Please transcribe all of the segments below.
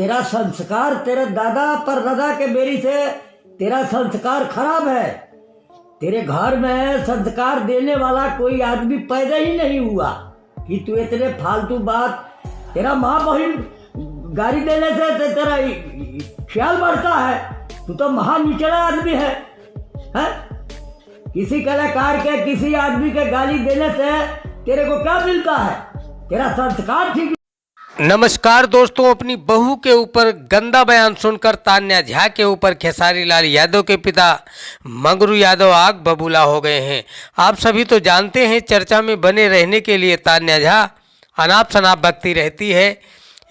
तेरा संस्कार तेरे दादा परदादा के बेरी से तेरा संस्कार खराब है। तेरे घर में संस्कार देने वाला कोई आदमी पैदा ही नहीं हुआ कि तू इतने फालतू बात। तेरा माँ बहन गाड़ी देने से तेरा ख्याल बढ़ता है। तू तो महान निचला आदमी है? किसी कलाकार के किसी आदमी के गाली देने से तेरे को क्या मिलता है? तेरा संस्कार ठीक। नमस्कार दोस्तों, अपनी बहू के ऊपर गंदा बयान सुनकर तान्या झा के ऊपर खेसारी लाल यादव के पिता मंगरू यादव आग बबूला हो गए हैं। आप सभी तो जानते हैं, चर्चा में बने रहने के लिए तान्या झा अनाप शनाप बकती रहती है।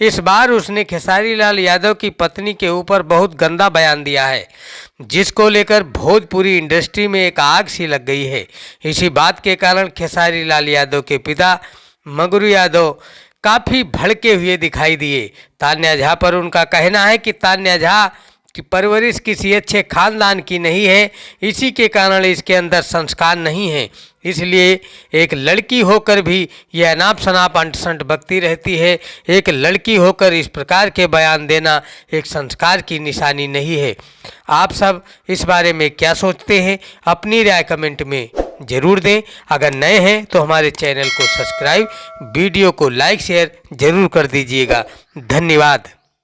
इस बार उसने खेसारी लाल यादव की पत्नी के ऊपर बहुत गंदा बयान दिया है, जिसको लेकर भोजपुरी इंडस्ट्री में एक आग सी लग गई है। इसी बात के कारण खेसारी लाल यादव के पिता मंगरू यादव काफ़ी भड़के हुए दिखाई दिए। तान्या झा पर उनका कहना है कि तान्या झा की परवरिश किसी अच्छे खानदान की नहीं है, इसी के कारण इसके अंदर संस्कार नहीं है। इसलिए एक लड़की होकर भी यह अनाप शनाप अंट-संट बकती रहती है। एक लड़की होकर इस प्रकार के बयान देना एक संस्कार की निशानी नहीं है। आप सब इस बारे में क्या सोचते हैं? अपनी राय कमेंट में ज़रूर दें। अगर नए हैं तो हमारे चैनल को सब्सक्राइब, वीडियो को लाइक शेयर ज़रूर कर दीजिएगा। धन्यवाद।